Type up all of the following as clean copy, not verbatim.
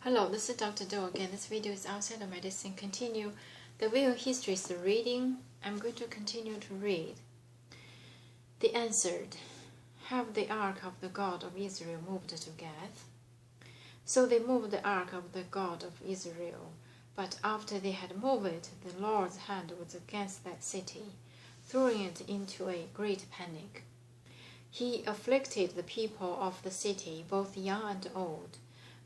Hello, this is Dr. Do again. This video is outside of medicine. Continue the video history is reading. I'm going to continue to read. They answered, "Have the ark of the God of Israel moved to Gath?" So they moved the ark of the God of Israel. But after they had moved it, the Lord's hand was against that city, throwing it into a great panic. He afflicted the people of the city, both young and old,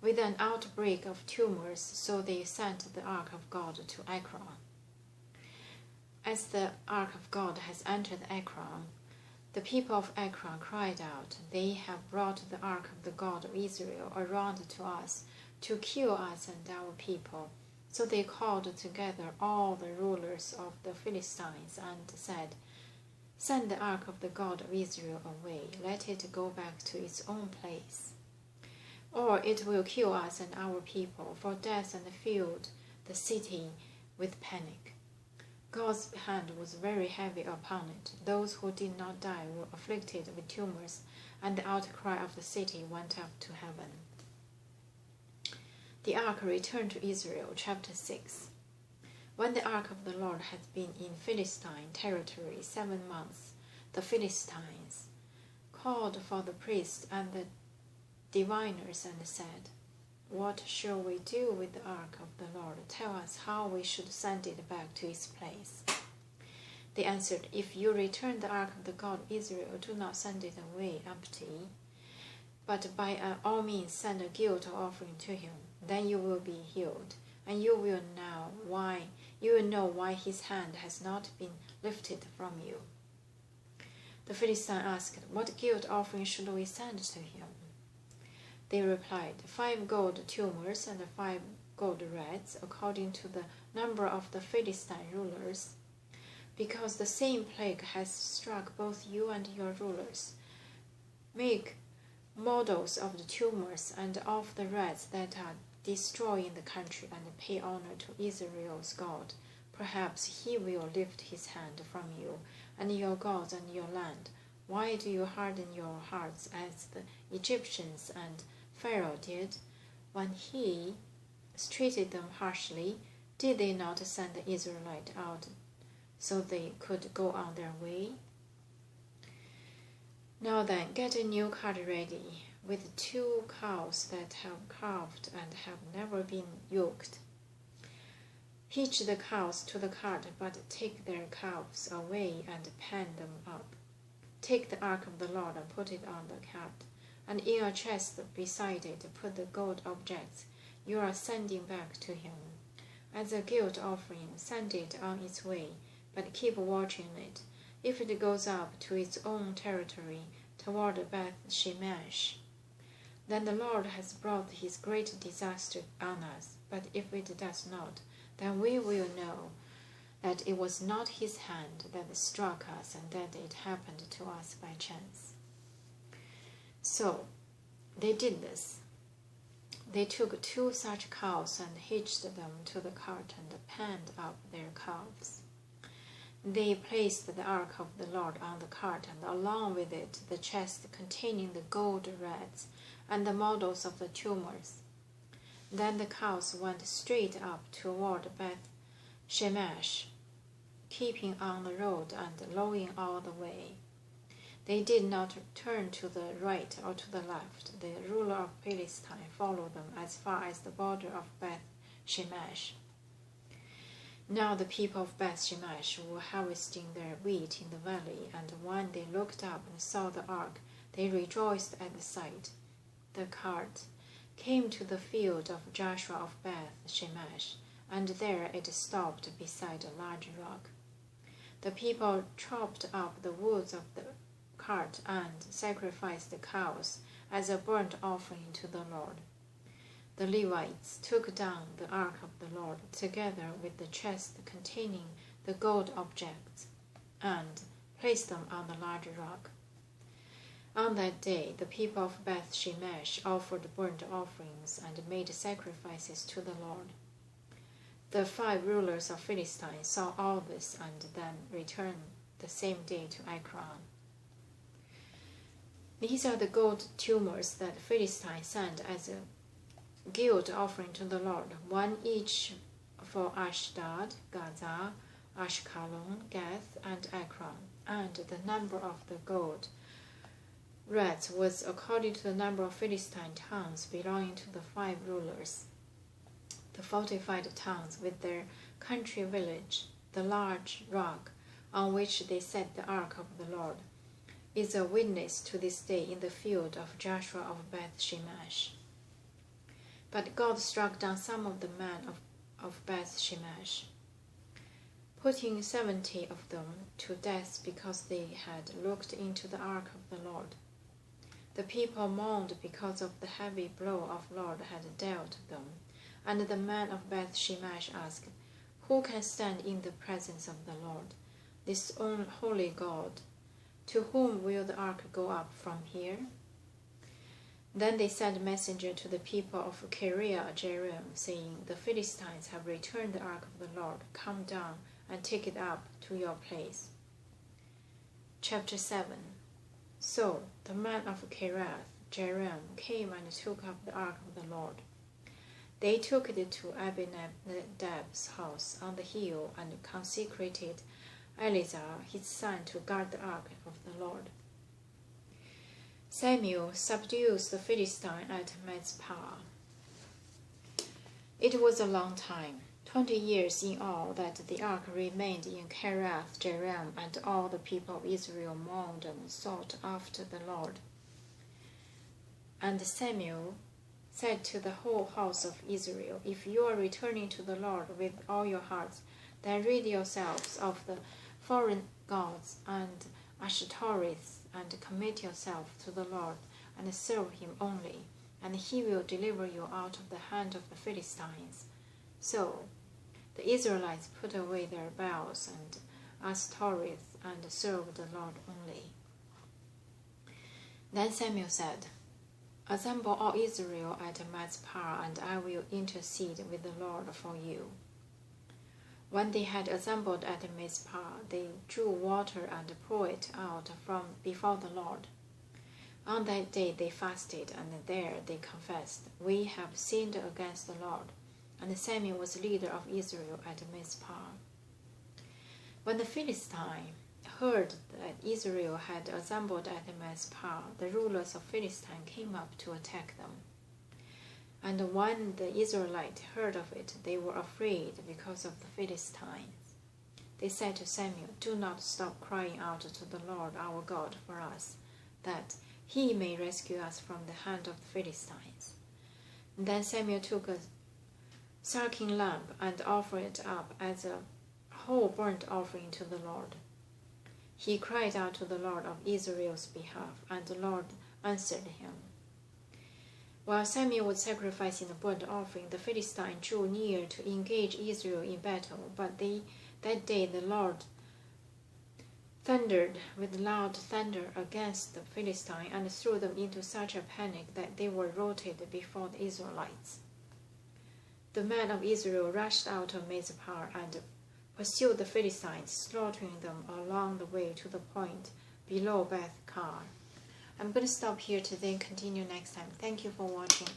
with an outbreak of tumors, so they sent the ark of God to Ekron. As the ark of God has entered Ekron, the people of Ekron cried out, "They have brought the ark of the God of Israel around to us to kill us and our people." So they called together all the rulers of the Philistines and said, "Send the ark of the God of Israel away. Let it go back to its own place, or it will kill us and our people, for death and filled the city with panic." God's hand was very heavy upon it. Those who did not die were afflicted with tumors, and the outcry of the city went up to heaven. The ark returned to Israel. Chapter 6. When the ark of the Lord had been in Philistine territory 7 months, the Philistines called for the priests and the diviners and said, "What shall we do with the ark of the Lord? Tell us how we should send it back to its place." They answered, "If you return the ark of the God of Israel, do not send it away empty, but by all means send a guilt offering to him. Then you will be healed, and you will know why his hand has not been lifted from you." The Philistine asked, "What guilt offering should we send to him?" They replied, 5 gold tumors and 5 gold rats, according to the number of the Philistine rulers, because the same plague has struck both you and your rulers. Make models of the tumors and of the rats that are destroying the country, and pay honor to Israel's God. Perhaps he will lift his hand from you and your gods and your land. Why do you harden your hearts as the Egyptians and Pharaoh did when he treated them harshly? Did they not send the Israelites out so they could go on their way? Now then, get a new cart ready, with 2 cows that have calved and have never been yoked. Hitch the cows to the cart, but take their calves away and pen them up. Take the ark of the Lord and put it on the cart, and in a chest beside it put the gold objects you are sending back to him. As a guilt offering, send it on its way, but keep watching it. If it goes up to its own territory toward Beth Shemesh, then the Lord has brought his great disaster on us. But if it does not, then we will know that it was not his hand that struck us, and that it happened to us by chance. So they did this. They took 2 such cows and hitched them to the cart and penned up their calves. They placed the ark of the Lord on the cart, and along with it the chest containing the gold rats and the models of the tumors. Then the cows went straight up toward Beth Shemesh, keeping on the road and lowing all the way. They did not turn to the right or to the left. The ruler of Philistine followed them as far as the border of Beth Shemesh. Now the people of Beth Shemesh were harvesting their wheat in the valley, and when they looked up and saw the ark, they rejoiced at the sight. The cart came to the field of Joshua of Beth Shemesh, and there it stopped beside a large rock. The people chopped up the woods of the cart and sacrificed the cows as a burnt offering to the Lord. The Levites took down the ark of the Lord together with the chest containing the gold objects and placed them on the large rock. On that day, the people of Beth Shemesh offered burnt offerings and made sacrifices to the Lord. The 5 rulers of Philistine saw all this and then returned the same day to Ekron. These are the gold tumors that Philistine sent as a guilt offering to the Lord, one each for Ashdod, Gaza, Ashkelon, Gath, and Ekron. And the number of the gold rats was according to the number of Philistine towns belonging to the 5 rulers. The fortified towns with their country village, the large rock on which they set the ark of the Lord, is a witness to this day in the field of Joshua of Beth-Shemesh. But God struck down some of the men of Beth-Shemesh, putting 70 of them to death because they had looked into the ark of the Lord. The people mourned because of the heavy blow of Lord had dealt them, and the men of Beth-Shemesh asked, "Who can stand in the presence of the Lord, this holy God? To whom will the ark go up from here?" Then they sent a messenger to the people of Kiriath-Jearim, saying, "The Philistines have returned the ark of the Lord. Come down and take it up to your place." Chapter 7. So the men of Kiriath-Jearim came and took up the ark of the Lord. They took it to Abinadab's house on the hill and consecrated Eleazar his son to guard the ark of the Lord. Samuel subdues the Philistine at Mizpah. It was a long time, 20 years in all, that the ark remained in Kiriath-Jearim, and all the people of Israel mourned and sought after the Lord. And Samuel said to the whole house of Israel, "If you are returning to the Lord with all your hearts, then rid yourselves of the foreign gods and Ashtoreths, and commit yourself to the Lord, and serve him only, and he will deliver you out of the hand of the Philistines." So the Israelites put away their Baals and Ashtoreths, and served the Lord only. Then Samuel said, "Assemble all Israel at Mizpah, and I will intercede with the Lord for you." When they had assembled at Mizpah, they drew water and poured it out from before the Lord. On that day they fasted, and there they confessed, "We have sinned against the Lord." And Samuel was leader of Israel at Mizpah. When the Philistines heard that Israel had assembled at Mizpah, the rulers of Philistine came up to attack them. And when the Israelites heard of it, they were afraid because of the Philistines. They said to Samuel, "Do not stop crying out to the Lord our God for us, that he may rescue us from the hand of the Philistines." And then Samuel took a sucking lamb and offered it up as a whole burnt offering to the Lord. He cried out to the Lord of Israel's behalf, and the Lord answered him. While Samuel was sacrificing the burnt offering, the Philistines drew near to engage Israel in battle, but that day the Lord thundered with loud thunder against the Philistines and threw them into such a panic that they were routed before the Israelites. The men of Israel rushed out of Mizpah and pursued the Philistines, slaughtering them along the way to the point below Beth-kar. I'm going to stop here today and continue next time. Thank you for watching.